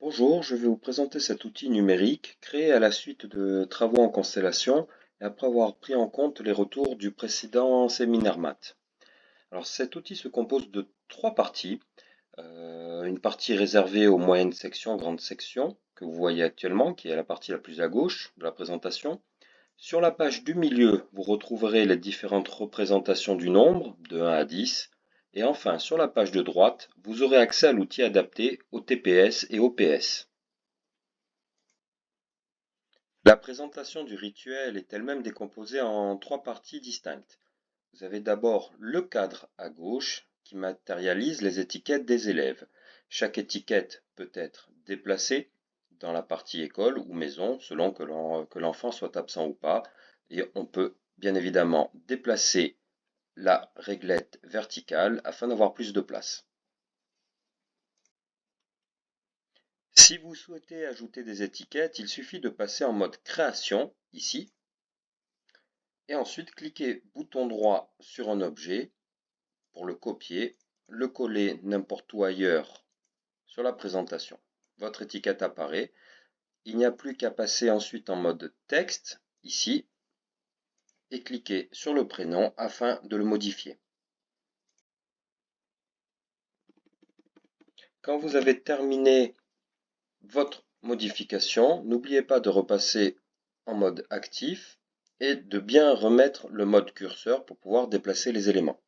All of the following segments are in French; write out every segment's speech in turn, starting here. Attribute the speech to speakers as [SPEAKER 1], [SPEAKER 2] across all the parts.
[SPEAKER 1] Bonjour, je vais vous présenter cet outil numérique créé à la suite de travaux en constellation et après avoir pris en compte les retours du précédent séminaire maths. Alors cet outil se compose de trois parties. Une partie réservée aux moyennes sections, grandes sections, que vous voyez actuellement, qui est la partie la plus à gauche de la présentation. Sur la page du milieu, vous retrouverez les différentes représentations du nombre, de 1 à 10. Et enfin, sur la page de droite, vous aurez accès à l'outil adapté au TPS et au PS. La présentation du rituel est elle-même décomposée en trois parties distinctes. Vous avez d'abord le cadre à gauche qui matérialise les étiquettes des élèves. Chaque étiquette peut être déplacée dans la partie école ou maison selon que l'enfant soit absent ou pas. Et on peut bien évidemment déplacer la réglette verticale afin d'avoir plus de place. Si vous souhaitez ajouter des étiquettes, il suffit de passer en mode création ici et ensuite cliquez bouton droit sur un objet pour le copier, le coller n'importe où ailleurs sur la présentation. Votre étiquette apparaît. Il n'y a plus qu'à passer ensuite en mode texte ici et cliquer sur le prénom afin de le modifier. Quand vous avez terminé votre modification, n'oubliez pas de repasser en mode actif et de bien remettre le mode curseur pour pouvoir déplacer les éléments.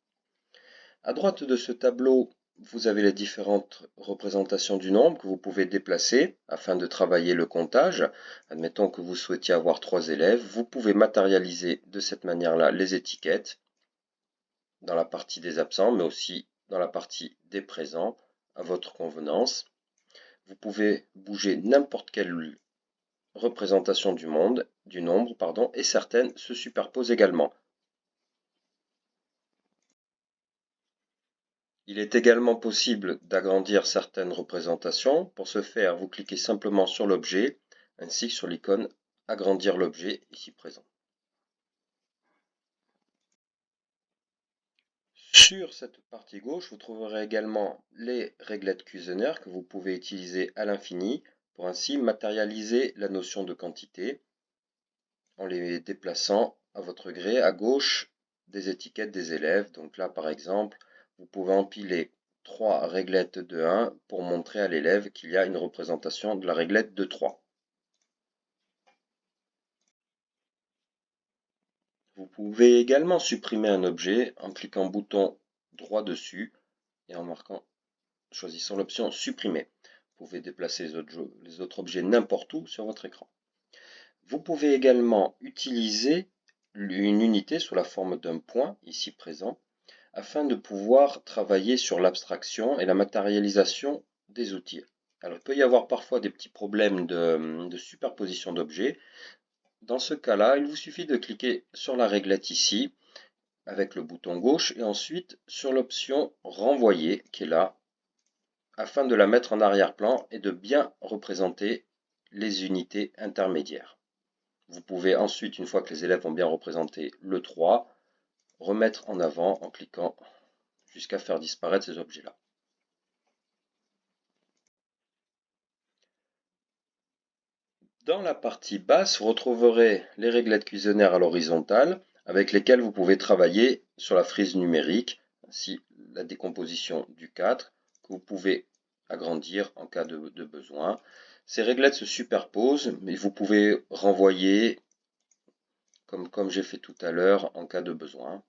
[SPEAKER 1] À droite de ce tableau, vous avez les différentes représentations du nombre que vous pouvez déplacer afin de travailler le comptage. Admettons que vous souhaitiez avoir 3 élèves. Vous pouvez matérialiser de cette manière-là les étiquettes dans la partie des absents, mais aussi dans la partie des présents à votre convenance. Vous pouvez bouger n'importe quelle représentation du nombre, et certaines se superposent également. Il est également possible d'agrandir certaines représentations. Pour ce faire, vous cliquez simplement sur l'objet, ainsi que sur l'icône Agrandir l'objet ici présent. Sur cette partie gauche, vous trouverez également les réglettes Cuisenaire que vous pouvez utiliser à l'infini pour ainsi matérialiser la notion de quantité en les déplaçant à votre gré à gauche des étiquettes des élèves. Donc là, par exemple, vous pouvez empiler 3 réglettes de 1 pour montrer à l'élève qu'il y a une représentation de la réglette de 3. Vous pouvez également supprimer un objet en cliquant bouton droit dessus et en choisissant l'option supprimer. Vous pouvez déplacer les autres objets n'importe où sur votre écran. Vous pouvez également utiliser une unité sous la forme d'un point, ici présent, afin de pouvoir travailler sur l'abstraction et la matérialisation des outils. Alors, il peut y avoir parfois des petits problèmes de superposition d'objets. Dans ce cas-là, il vous suffit de cliquer sur la réglette ici, avec le bouton gauche, et ensuite sur l'option renvoyer, qui est là, afin de la mettre en arrière-plan et de bien représenter les unités intermédiaires. Vous pouvez ensuite, une fois que les élèves ont bien représenté le 3, remettre en avant en cliquant jusqu'à faire disparaître ces objets-là. Dans la partie basse, vous retrouverez les réglettes Cuisenaire à l'horizontale avec lesquelles vous pouvez travailler sur la frise numérique, ainsi la décomposition du 4 que vous pouvez agrandir en cas de besoin. Ces réglettes se superposent, mais vous pouvez renvoyer comme j'ai fait tout à l'heure en cas de besoin.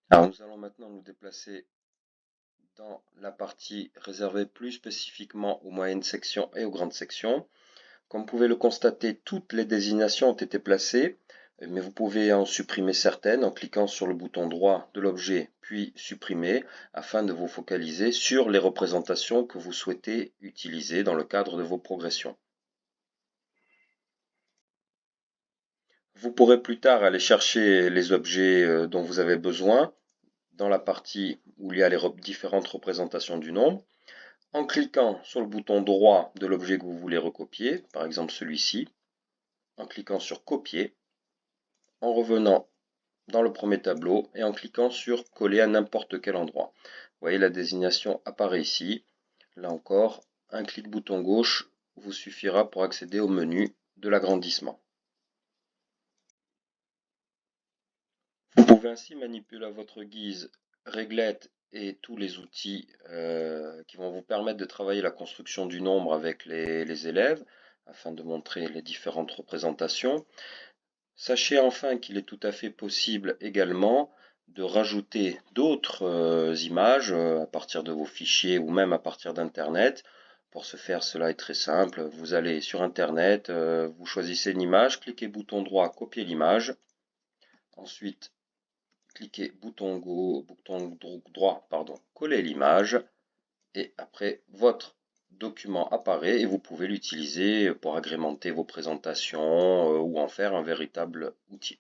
[SPEAKER 1] Alors nous allons maintenant nous déplacer dans la partie réservée plus spécifiquement aux moyennes sections et aux grandes sections. Comme vous pouvez le constater, toutes les désignations ont été placées, mais vous pouvez en supprimer certaines en cliquant sur le bouton droit de l'objet, puis supprimer, afin de vous focaliser sur les représentations que vous souhaitez utiliser dans le cadre de vos progressions. Vous pourrez plus tard aller chercher les objets dont vous avez besoin dans la partie où il y a les différentes représentations du nombre, en cliquant sur le bouton droit de l'objet que vous voulez recopier, par exemple celui-ci, en cliquant sur copier, en revenant dans le premier tableau et en cliquant sur coller à n'importe quel endroit. Vous voyez, la désignation apparaît ici. Là encore, un clic bouton gauche vous suffira pour accéder au menu de l'agrandissement. Vous pouvez ainsi manipuler à votre guise réglettes et tous les outils qui vont vous permettre de travailler la construction du nombre avec les élèves afin de montrer les différentes représentations. Sachez enfin qu'il est tout à fait possible également de rajouter d'autres images à partir de vos fichiers ou même à partir d'Internet. Pour ce faire, cela est très simple. Vous allez sur Internet, vous choisissez une image, cliquez bouton droit, copier l'image. Ensuite, cliquez bouton droit, coller l'image. Et après, votre document apparaît et vous pouvez l'utiliser pour agrémenter vos présentations ou en faire un véritable outil.